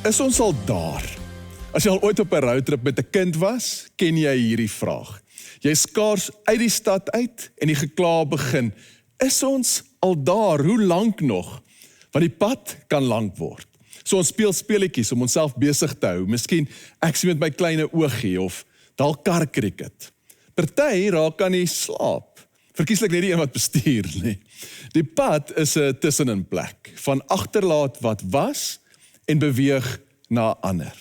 Is ons al daar? As jy al ooit op 'n roadtrip met 'n kind was, ken jy hierdie vraag. Jy skaars uit die stad uit en die gekla begin. Is ons al daar? Hoe lank nog? Want die pad kan lank word. So ons speel speletjies om onsself besig te hou. Miskien ek sien met my kleine oogie of dalk karkriket. Party raak aan die slaap. Verkieslik net die een wat bestuur, nie. Die pad is 'n tussenin plek van agterlaat wat was en beweeg na 'n ander.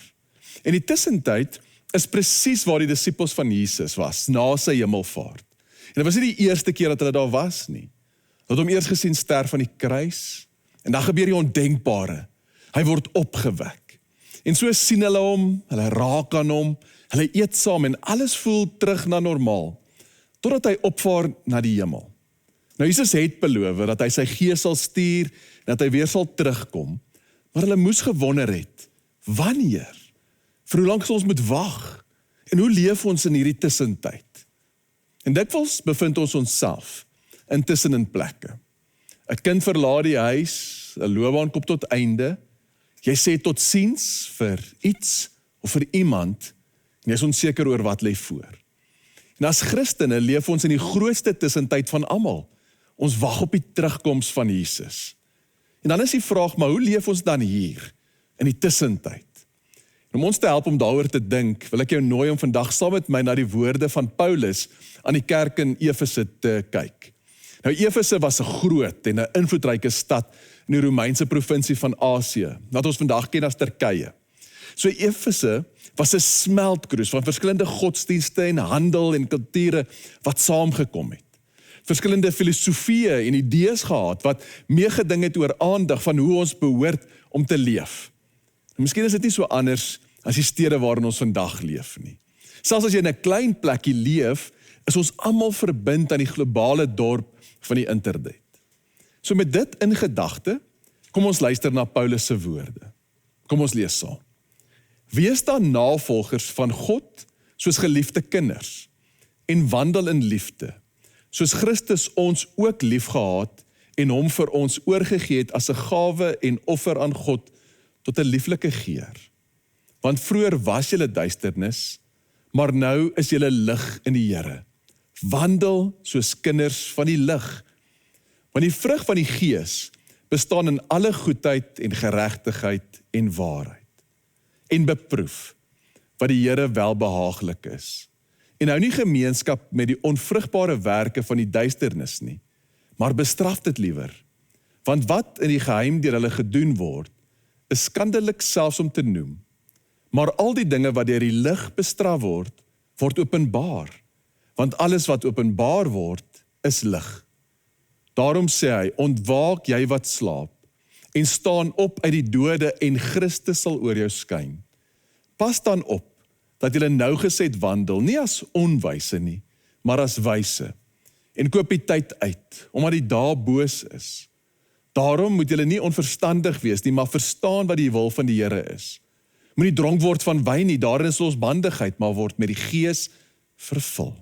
En die tussentyd is presies waar die disippels van Jesus was, na sy hemelvaart. En dit was nie die eerste keer dat hulle daar was nie. Hulle het hom eers gesien sterf aan die kruis, en dan gebeur die ondenkbare. Hy word opgewek. En so sien hulle hom, hulle raak aan hom, hulle eet saam en alles voel terug na normaal, totdat hy opvaar na die hemel. Nou Jesus het beloof dat hy sy gees sal stuur, en dat hy weer sal terugkom, maar hulle moes gewonder het, wanneer? Vir hoe lank sal ons moet wag? En hoe leef ons in hierdie tussentyd? En dikwels bevind ons onsself in tussenin plekke. 'n Kind verlaat die huis, 'n loopbaan kom tot einde, jy sê totsiens vir iets of vir iemand, en jy is onseker oor wat lê voor. En as Christene leef ons in die grootste tussentyd van almal. Ons wag op die terugkoms van Jesus. En dan is die vraag, maar hoe leef ons dan hier, in die tussentyd? En om ons te help om daaroor te dink, wil ek jou nooi om vandag saam met my na die woorde van Paulus aan die kerk in Efese te kyk. Nou Efese was 'n groot en 'n invloedryke stad in die Romeinse provinsie van Asië, wat ons vandag ken as Turkye. So Efese was 'n smeltkroes van verskillende godsdienste en handel en kulture wat saamgekom het. Verskillende filosofieë en idees gehad wat meegeding het oor aandag van hoe ons behoort om te leef. En miskien is dit nie so anders as die stede waarin ons vandag leef nie. Selfs as jy in 'n klein plekkie leef, is ons almal verbind aan die globale dorp van die internet. So met dit in gedagte, kom ons luister na Paulus se woorde. Kom ons lees saam. Wees dan navolgers van God soos geliefde kinders en wandel in liefde, soos Christus ons ook liefgehad en hom vir ons oorgegee het as 'n gawe en offer aan God tot 'n lieflike geur. Want vroeër was julle duisternis, maar nou is julle lig in die Here. Wandel soos kinders van die lig. Want die vrug van die Gees bestaan in alle goedheid en geregtigheid en waarheid. En beproef wat die Here welbehaaglik is. En hou nie gemeenskap met die onvrugbare werke van die duisternis nie, maar bestraf dit liewer. Want wat in die geheim deur hulle gedoen word, is skandelik selfs om te noem. Maar al die dinge wat deur die lig bestraf word, word openbaar. Want alles wat openbaar word, is lig. Daarom sê hy, ontwaak jy wat slaap, en staan op uit die dode en Christus sal oor jou skyn. Pas dan op, dat julle nougeset wandel, nie as onwyse nie, maar as wyse. En koop die tyd uit, omdat die dae boos is. Daarom moet julle nie onverstandig wees nie, maar verstaan wat die wil van die Here is. Moenie dronk word van wyn nie, daarin is losbandigheid, maar word met die Gees vervul.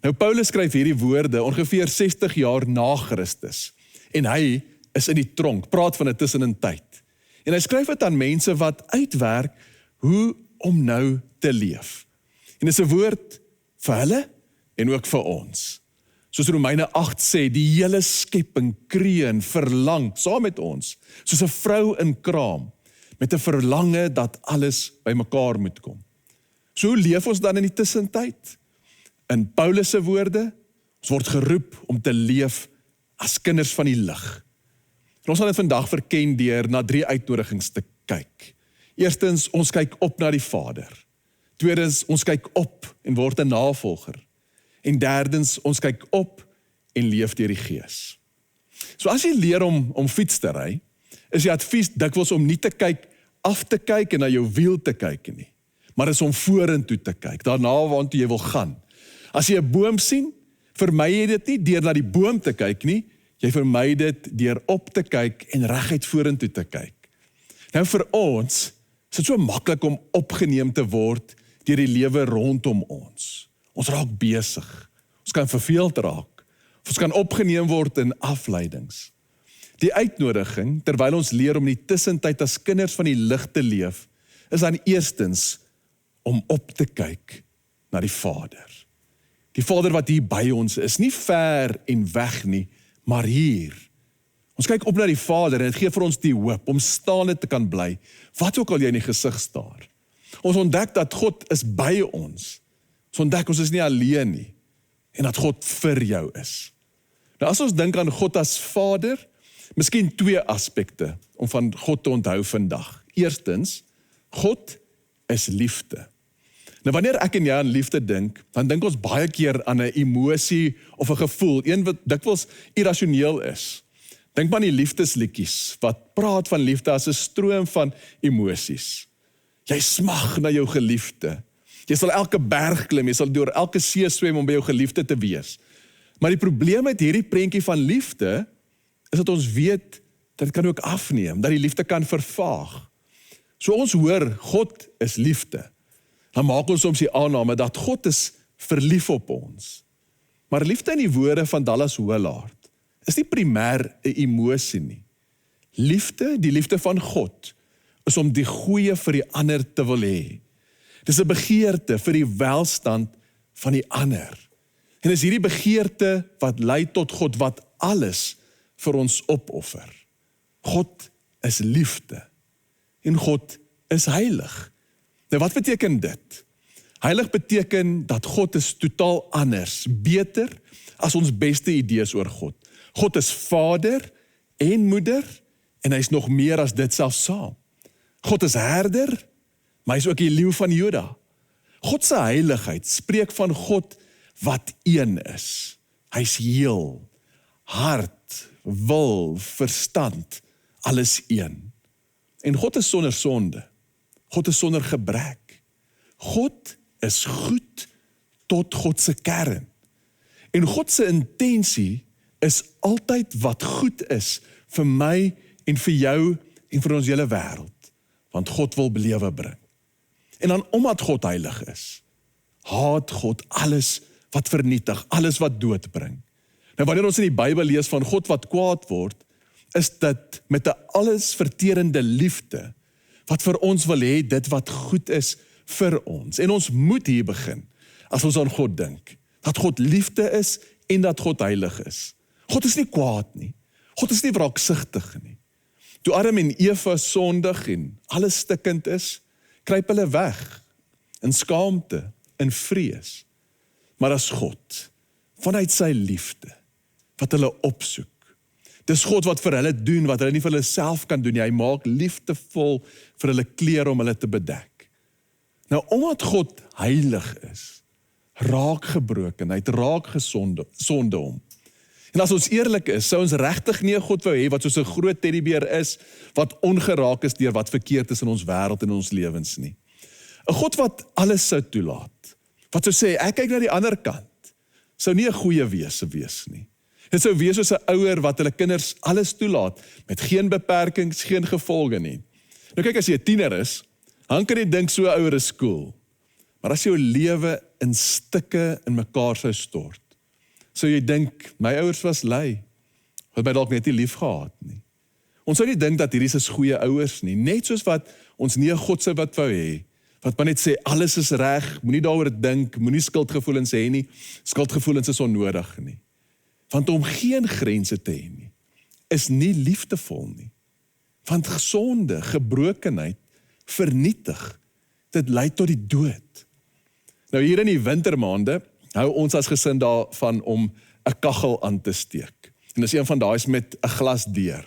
Nou Paulus skryf hierdie woorde ongeveer 60 jaar na Christus. En hy is in die tronk, praat van 'n tussenin tyd. En hy skryf dit aan mense wat uitwerk hoe om nou te leef. En dit is 'n woord vir hulle en ook vir ons. Soos Romeine 8 sê, die hele skepping kreun, verlang, saam met ons, soos 'n vrou in kraam, met 'n verlange dat alles bymekaar moet kom. So hoe leef ons dan in die tussentyd? In Paulus se woorde, ons word geroep om te leef as kinders van die lig. En ons gaan dit vandag verken deur na 3 uitnodigings te kyk. Eerstens, ons kyk op na die Vader. Tweedens, ons kyk op en word 'n navolger. En derdens, ons kyk op en leef deur die Gees. So as jy leer om fiets te ry, is die advies dikwels om nie te kyk, af te kyk en na jou wiel te kyk nie, maar is om vorentoe te kyk, daarna waartoe jy wil gaan. As jy 'n boom sien, vermy jy dit nie deur na die boom te kyk nie, jy vermy dit deur op te kyk en reguit vorentoe te kyk. Nou vir ons is dit so maklik om opgeneem te word deur die lewe rondom ons. Ons raak besig, ons kan verveeld raak, of ons kan opgeneem word in afleidings. Die uitnodiging, terwyl ons leer om in die tussentyd as kinders van die lig te leef, is dan eerstens om op te kyk na die Vader. Die Vader wat hier by ons is, nie ver en weg nie, maar hier. Ons kyk op na die Vader en dit gee vir ons die hoop om staande te kan bly, wat ook al jy in die gesig staar. Ons ontdek dat God is by ons. Ons ontdek ons is nie alleen nie, en dat God vir jou is. Nou as ons dink aan God as Vader, miskien twee aspekte om van God te onthou vandag. Eerstens, God is liefde. Nou wanneer ek en jy aan liefde dink, dan dink ons baie keer aan 'n emosie of 'n gevoel, een wat dikwels irrasioneel is. Dink maar aan die liefdesliedjies, wat praat van liefde as 'n stroom van emosies. Jy smag na jou geliefde. Jy sal elke berg klim, jy sal deur elke see swem om by jou geliefde te wees. Maar die probleem met hierdie prentjie van liefde, is dat ons weet, dat dit kan ook afneem, dat die liefde kan vervaag. So ons hoor, God is liefde. Dan maak ons soms die aanname dat God is verlief op ons. Maar liefde in die woorde van Dallas Willard, is nie primêr 'n emosie nie. Liefde, die liefde van God, is om die goeie vir die ander te wil hê. Dis 'n begeerte vir die welstand van die ander. En is hierdie begeerte wat lei tot God wat alles vir ons opoffer. God is liefde. En God is heilig. Nou wat beteken dit? Heilig beteken dat God is totaal anders, beter as ons beste idees oor God. God is Vader en Moeder en hy is nog meer as dit self saam. God is herder, maar hy is ook die leeu van Juda. God se heiligheid spreek van God wat een is. Hy is heel, hart, wil, verstand, alles een. En God is sonder sonde. God is sonder gebrek. God is goed tot God se kern. En God se intensie is altyd wat goed is vir my en vir jou en vir ons hele wêreld. Want God wil lewe bring. En dan omdat God heilig is, haat God alles wat vernietig, alles wat dood bring. Nou wanneer ons in die Bybel lees van God wat kwaad word, is dit met 'n allesverterende liefde, wat vir ons wil hê dit wat goed is vir ons. En ons moet hier begin, as ons aan God dink, dat God liefde is en dat God heilig is. God is nie kwaad nie, God is nie wraaksugtig nie. Toe Adam en Eva sondig en alles stikkend is, kruip hulle weg, in skaamte, in vrees. Maar as God, vanuit sy liefde, wat hulle opsoek, dis God wat vir hulle doen, wat hulle nie vir hulle self kan doen nie. Hy maak liefdevol vir hulle klere om hulle te bedek. Nou, omdat God heilig is, raak gebrokenheid, raak sonde om. En as ons eerlik is, sou ons regtig nie 'n God wou hê wat soos 'n groot teddybeer is, wat ongeraak is deur wat verkeerd is in ons wêreld en in ons lewens nie. 'n God wat alles sou toelaat, wat sou sê, ek kyk na die ander kant, sou nie 'n goeie wese wees nie. Dit sou wees soos 'n ouer wat hulle kinders alles toelaat, met geen beperkings, geen gevolge nie. Nou kyk, as jy 'n tiener is, dan kan jy dink so 'n ouer is cool. Maar as jou lewe in stukke in mekaar sou stort, sou jy dink, my ouers was lui, wat my dalk net nie lief gehad nie. Ons sou nie dink dat hierdie is goeie ouers nie, net soos wat ons nie 'n God sou wat wou hê, wat maar net sê, alles is reg, moenie daaroor dink, moenie skuldgevoelens hê nie, skuldgevoelens is onnodig nie. Want om geen grense te hê nie, is nie liefdevol nie. Want sonde, gebrokenheid, vernietig, dit lei tot die dood. Nou hier in die wintermaande, hou ons as gesin daarvan om 'n kaggel aan te steek. En dis een van daai is met 'n glas deur.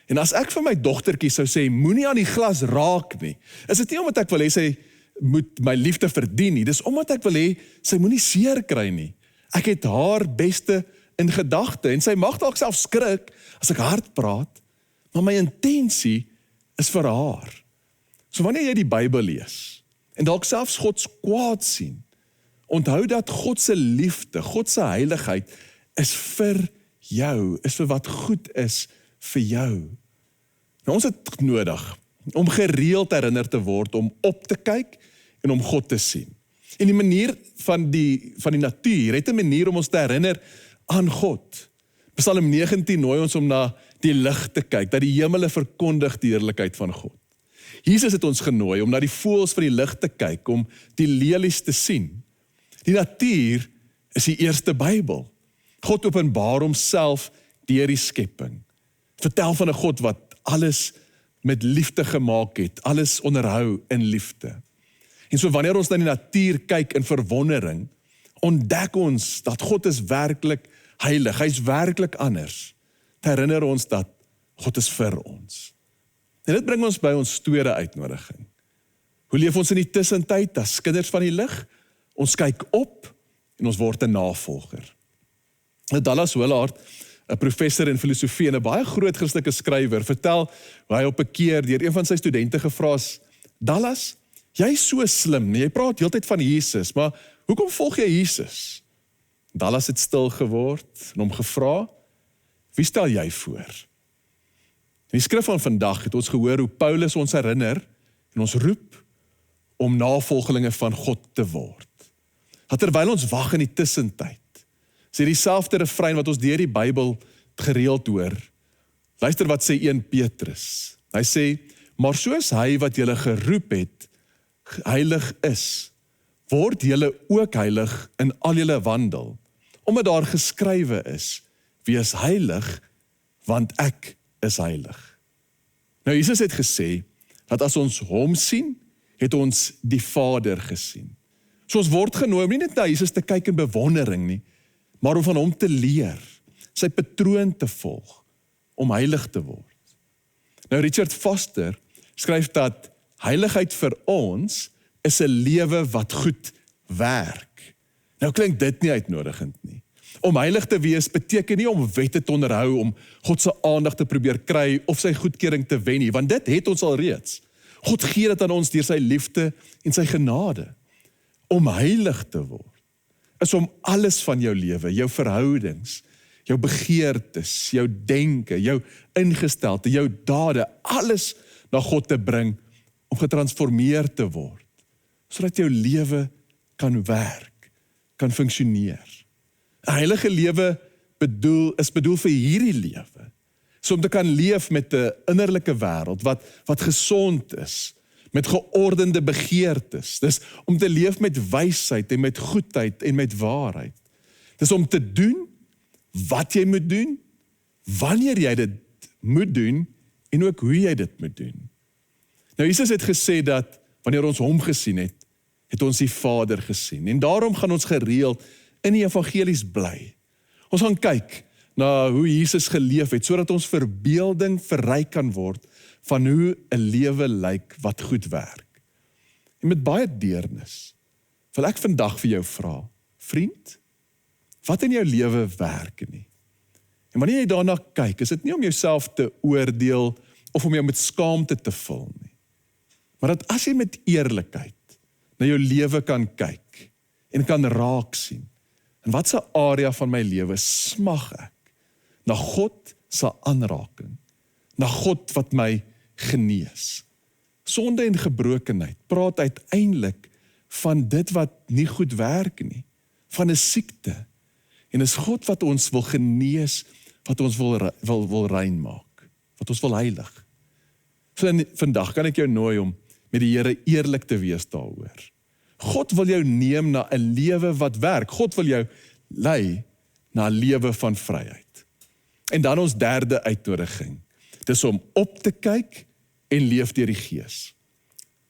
En as ek vir my dogtertjie sou sê, moenie aan die glas raak nie, is dit nie omdat ek wil hê sy moet my liefde verdien nie, dis omdat ek wil hê sy moenie seer kry nie. Ek het haar beste in gedagte, en sy mag dalk self skrik, as ek hard praat, maar my intensie is vir haar. So wanneer jy die Bybel lees, en dalk selfs God se kwaad sien, onthou dat God se liefde, God se heiligheid, is vir jou, is vir wat goed is vir jou. Nou ons het nodig, om gereeld herinner te word, om op te kyk, en om God te sien. En die manier van die natuur, het 'n manier om ons te herinner, aan God. Psalm 19 nooi ons om na die lig te kyk, dat die hemele verkondig die heerlikheid van God. Jesus het ons genooi om na die voëls van die lug te kyk, om die lelies te sien. Die natuur is die eerste Bybel. God openbaar homself deur die skepping. Vertel van 'n God wat alles met liefde gemaak het, alles onderhou in liefde. En so wanneer ons na die natuur kyk in verwondering, ontdek ons dat God is werklik heilig, hy is werklik anders. Dit herinner ons dat God is vir ons. En dit bring ons by ons tweede uitnodiging. Hoe leef ons in die tussentyd as kinders van die lig? Ons kyk op en ons word 'n navolger. Dallas Willard, 'n professor in filosofie en 'n baie groot Christelike skrywer, vertel hoe hy op 'n keer deur een van sy studente gevra is, Dallas, jy is so slim, jy praat heeltyd van Jesus, maar hoekom volg jy Jesus? Dallas het stil geword en hom gevra, wie stel jy voor? In die skrif van vandag het ons gehoor hoe Paulus ons herinner en ons roep om navolgelinge van God te word. Dat terwyl ons wag in die tussentyd, sê dieselfde refrein wat ons deur die Bybel gereeld hoor. Luister wat sê 1 Petrus. Hy sê, maar soos hy wat julle geroep het, heilig is, word julle ook heilig in al julle wandel, omdat daar geskrywe is, wees heilig, want ek is heilig. Nou Jesus het gesê, dat as ons hom sien, het ons die Vader gesien. So ons word genooi om nie net na Jesus te kyk in bewondering nie, maar om van hom te leer, sy patroon te volg, om heilig te word. Nou Richard Foster skryf dat heiligheid vir ons is 'n lewe wat goed werk. Nou klink dit nie uitnodigend nie. Om heilig te wees beteken nie om wette te onderhou, om God se aandag te probeer kry of sy goedkeuring te wen nie, want dit het ons al reeds. God gee dit aan ons deur sy liefde en sy genade. Om heilig te word is om alles van jou lewe, jou verhoudings, jou begeertes, jou denke, jou ingesteldheid, jou dade, alles na God te bring om getransformeer te word, sodat jou lewe kan werk, kan funksioneer. 'n Heilige lewe is bedoel vir hierdie lewe, so om te kan leef met 'n innerlike wêreld wat gesond is, met geordende begeertes. Dis om te leef met wysheid en met goedheid en met waarheid. Dis om te doen wat jy moet doen, wanneer jy dit moet doen en ook hoe jy dit moet doen. Nou Jesus het gesê dat wanneer ons hom gesien het, het ons die Vader gesien. En daarom gaan ons gereeld in die evangelies bly. Ons gaan kyk na hoe Jesus geleef het, sodat ons verbeelding verryk kan word van hoe 'n lewe lyk wat goed werk. En met baie deernis wil ek vandag vir jou vra, vriend, wat in jou lewe werk nie? En wanneer jy daarna kyk, is dit nie om jouself te oordeel of om jou met skaamte te vul nie. Maar dat as jy met eerlikheid na jou lewe kan kyk en kan raak sien, in watse area van my lewe smag ek na God se aanraking, na God wat my genees. Sonde en gebrokenheid praat uiteindelik van dit wat nie goed werk nie, van 'n siekte. En is God wat ons wil genees, wat ons wil rein maak, wat ons wil heilig. Vandag kan ek jou nooi om met die Here eerlik te wees daaroor. God wil jou neem na 'n lewe wat werk. God wil jou lei na 'n lewe van vryheid. En dan ons derde uitnodiging. Dis om op te kyk en leef deur die Gees.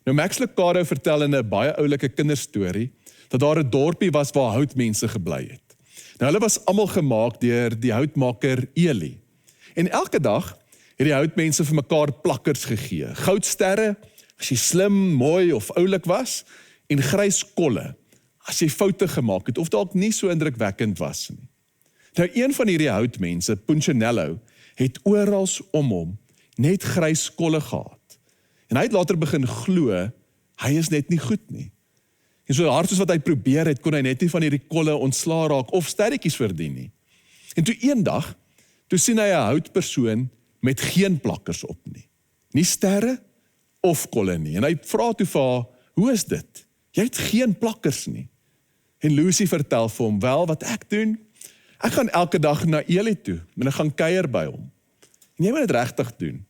Nou Max Lucado vertel in 'n baie oulike kinderstorie dat daar 'n dorpie was waar houtmense gebly het. Nou hulle was almal gemaak deur die houtmaker Eli. En elke dag het die houtmense vir mekaar plakkers gegee. Goudsterre as jy slim, mooi of oulik was, en grys kolle as jy foute gemaak het of dalk nie so indrukwekkend was nie. Nou een van hierdie houtmense, Punchinello, het oral om hom net grys kolle gehad. En hy het later begin glo, hy is net nie goed nie. En so hard soos wat hy probeer het, kon hy net nie van hierdie kolle ontslaa raak of sterretjies verdien nie. En toe eendag, toe sien hy 'n houtpersoon met geen plakkers op nie. Nie sterre of kolle nie. En hy vra toe vir haar, hoe is dit? Jy het geen plakkers nie. En Lucy vertel vir hom, wel wat ek doen, ek gaan elke dag na Eli toe, en ek gaan kuier by hom. En jy moet dit regtig doen.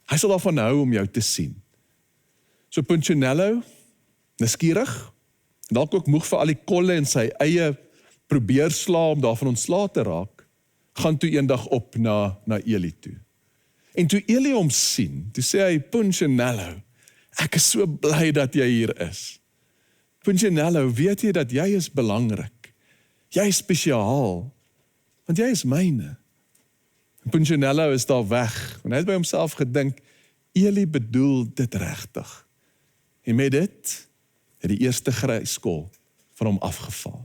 Hy sal daarvan hou om jou te sien. So Punchinello, nuuskierig, dalk ook moeg vir al die kolle en sy eie probeersla om daarvan ontslae te raak, gaan toe eendag op na Eli toe. En toe Eli hom sien, toe sê hy, Punchinello, ek is so bly dat jy hier is. Punchinello, weet jy dat jy is belangrik? Jy is spesiaal, want jy is myne. En Punchinello is daar weg, en hy het by homself gedink, Eli bedoel dit regtig. En met dit, het die eerste gryskol van hom afgeval.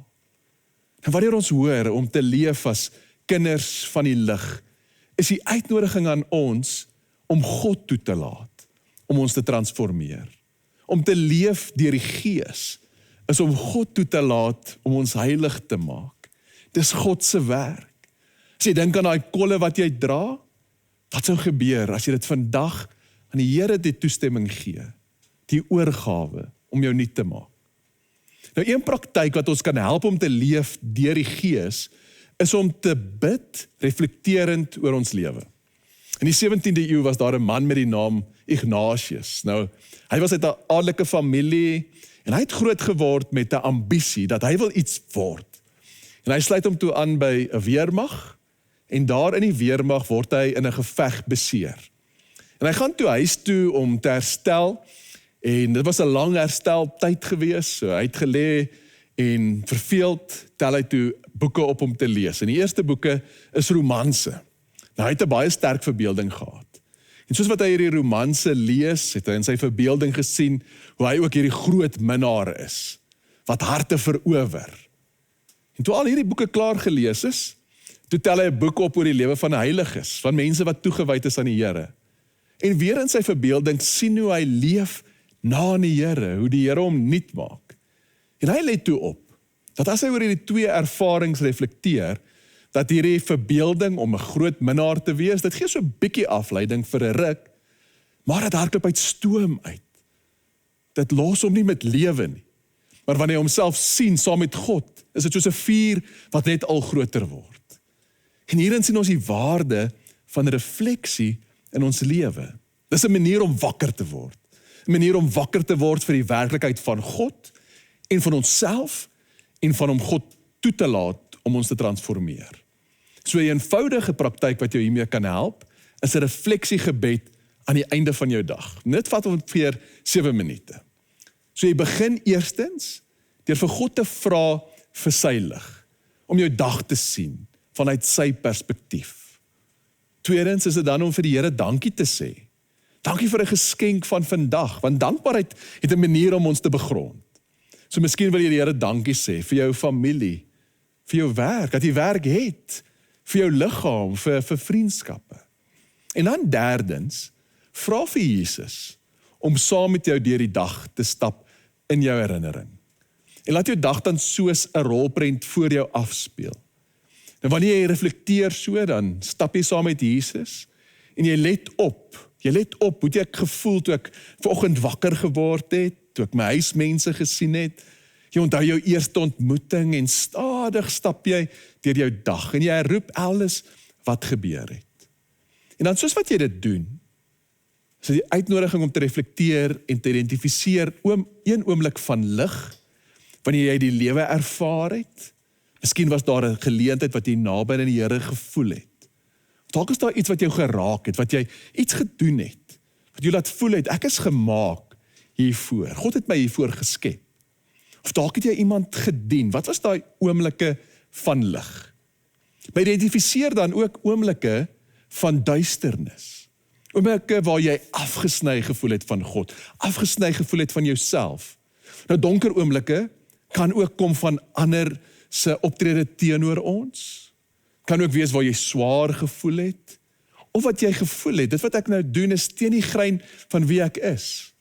En wanneer ons hoor om te leef as kinders van die lig, is die uitnodiging aan ons om God toe te laat, om ons te transformeer. Om te leef deur die Gees, is om God toe te laat om ons heilig te maak. Dis God se werk. As jy dink aan daai kolle wat jy dra, wat sou gebeur as jy dit vandag aan die Here die toestemming gee, die oorgawe om jou nuut te maak. Nou een praktyk wat ons kan help om te leef deur die Gees, is om te bid reflekterend oor ons lewe. In die 17de eeu was daar 'n man met die naam Ignatius. Nou, hy was uit 'n adelike familie en hy het groot geword met 'n ambisie dat hy wil iets word. En hy sluit hom toe aan by 'n weermag en daar in die weermag word hy in 'n geveg beseer. En hy gaan toe huis toe om te herstel en dit was 'n lang hersteltyd gewees, so hy het gelê en verveeld tel hy toe boeke op om te lees. En die eerste boeke is romanse. Nou, hy het 'n baie sterk verbeelding gehad. En soos wat hy hierdie romanse lees, het hy in sy verbeelding gesien hoe hy ook hierdie groot minnaar is, wat harte verower. En toe al hierdie boeke klaar gelees is, toe tel hy 'n boek op oor die lewe van heiliges, van mense wat toegewyd is aan die Here. En weer in sy verbeelding sien hoe hy leef na die Here, hoe die Here hom nuut maak. En hy let toe op, dat as hy oor hierdie twee ervarings reflekteer, dat hierdie verbeelding om 'n groot minnaar te wees, dit gee so 'n bietjie afleiding vir 'n ruk, maar dit hardloop uit stoom uit. Dit los hom nie met lewe nie. Maar wanneer hy homself sien saam met God, is dit soos 'n vuur wat net al groter word. En hierin sien ons die waarde van refleksie in ons lewe. Dis 'n manier om wakker te word. 'n Manier om wakker te word vir die werklikheid van God en van onsself en van om God toe te laat om ons te transformeer. So 'n eenvoudige praktyk wat jou hiermee kan help, is 'n refleksiegebed aan die einde van jou dag. Dit vat ongeveer 7 minute. So jy begin eerstens deur vir God te vra vir sy lig, om jou dag te sien vanuit sy perspektief. Tweedens is dit dan om vir die Here dankie te sê. Dankie vir 'n geskenk van vandag, want dankbaarheid het 'n manier om ons te begrond. So miskien wil jy die Here dankie sê vir jou familie, vir jou werk, dat jy werk het, vir jou liggaam, vir vriendskappe. En dan derdens, vra vir Jesus om saam met jou deur die dag te stap in jou herinnering. En laat jou dag dan soos 'n rolprent voor jou afspeel. En wanneer jy reflekteer so, dan stap jy saam met Jesus en jy let op. Jy let op, hoe het ek gevoel toe ek vanoggend wakker geword het, toe ek my huismense gesien het. Jy onthou jou eerste ontmoeting en stadig stap jy deur jou dag en jy herroep alles wat gebeur het. En dan soos wat jy dit doen, is dit die uitnodiging om te reflekteer en te identifiseer een oomblik van lig, wanneer jy die lewe ervaar het. Miskien was daar 'n geleentheid wat jy naby aan die Here gevoel het. Dalk is daar iets wat jou geraak het, wat jy iets gedoen het, wat jou laat voel het, ek is gemaak hiervoor. God het my hiervoor geskep. Of dalk het jy iemand gedien. Wat was daai oomblikke van lig? Maar identifiseer dan ook oomblikke van duisternis. Oomblikke waar jy afgesny gevoel het van God, afgesny gevoel het van jouself. Nou donker oomblikke kan ook kom van ander se optrede teenoor ons. Kan ook wees waar jy swaar gevoel het, of wat jy gevoel het, dit wat ek nou doen is teen die grein van wie ek is.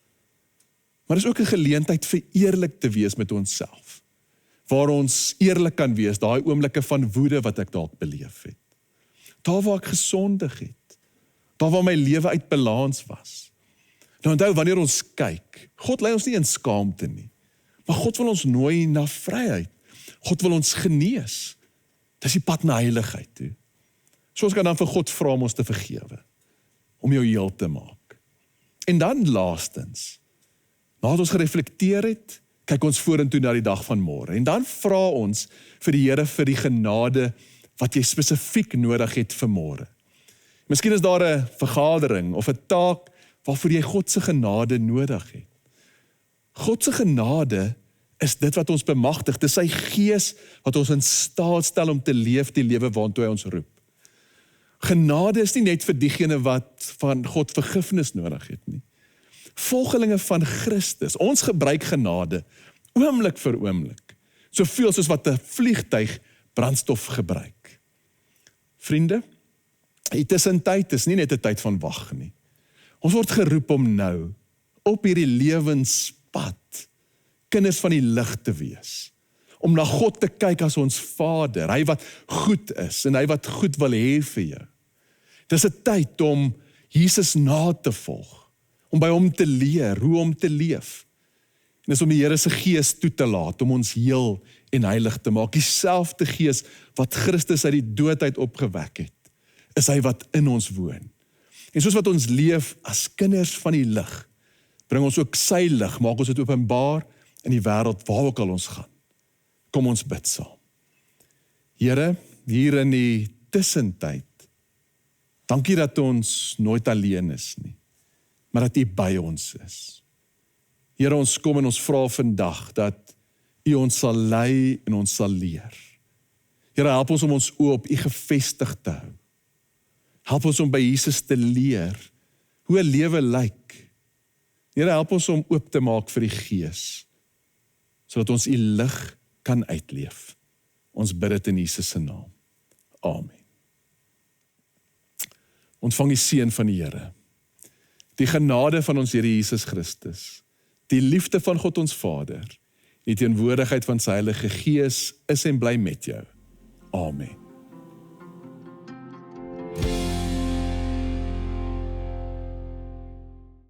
Maar is ook 'n geleentheid vir eerlik te wees met onsself, waar ons eerlik kan wees, daai oomblikke van woede wat ek dalk beleef het. Daar waar ek gesondig het, daar waar my lewe uit balans was. Nou onthou, wanneer ons kyk, God lei ons nie in skaamte nie, maar God wil ons nooi na vryheid. God wil ons genees. Dis die pad na heiligheid toe. So ons kan dan vir God vra om ons te vergewe. om jou heel te maak. En dan laastens, nadat ons gereflekteer het, kyk ons vorentoe na die dag van môre. En dan vra ons vir die Here vir die genade wat jy spesifiek nodig het vir môre. Miskien is daar 'n vergadering of 'n taak waarvoor jy God se genade nodig het. God se genade is dit wat ons bemagtig. Dis sy Gees wat ons in staat stel om te leef die lewe waartoe hy ons roep. Genade is nie net vir diegene wat van God vergifnis nodig het nie. Volgelinge van Christus, ons gebruik genade oomblik vir oomblik, soveel soos wat 'n vliegtuig brandstof gebruik. Vriende, die tussentyd is nie net 'n tyd van wag nie. Ons word geroep om nou, op hierdie lewenspad, kinders van die lig te wees. Om na God te kyk as ons Vader, hy wat goed is en hy wat goed wil hê vir jou. Dis 'n tyd om Jesus na te volg, om by hom te leer, hoe om te leef. En dis om die Here se Gees toe te laat, om ons heel en heilig te maak. Dieselfde Gees wat Christus uit die dood uit opgewek het, is hy wat in ons woon. En soos wat ons leef as kinders van die lig, bring ons ook sy lig, maak ons dit openbaar in die wêreld waar ook al ons gaan. Kom ons bid saam. Here, hier in die tussentyd, dankie dat ons nooit alleen is nie, maar dat U by ons is. Here, ons kom en ons vra vandag dat U ons sal lei en ons sal leer. Here, help ons om ons oë op U gefestig te hou. Help ons om by Jesus te leer hoe 'n lewe lyk. Here, help ons om oop te maak vir die Gees, sodat ons U lig kan uitleef. Ons bid dit in Jesus se naam. Amen. Ontvang die seën van die Here. Die genade van ons Here Jesus Christus, die liefde van God ons Vader, die teenwoordigheid van sy Heilige Gees is en bly met jou. Amen.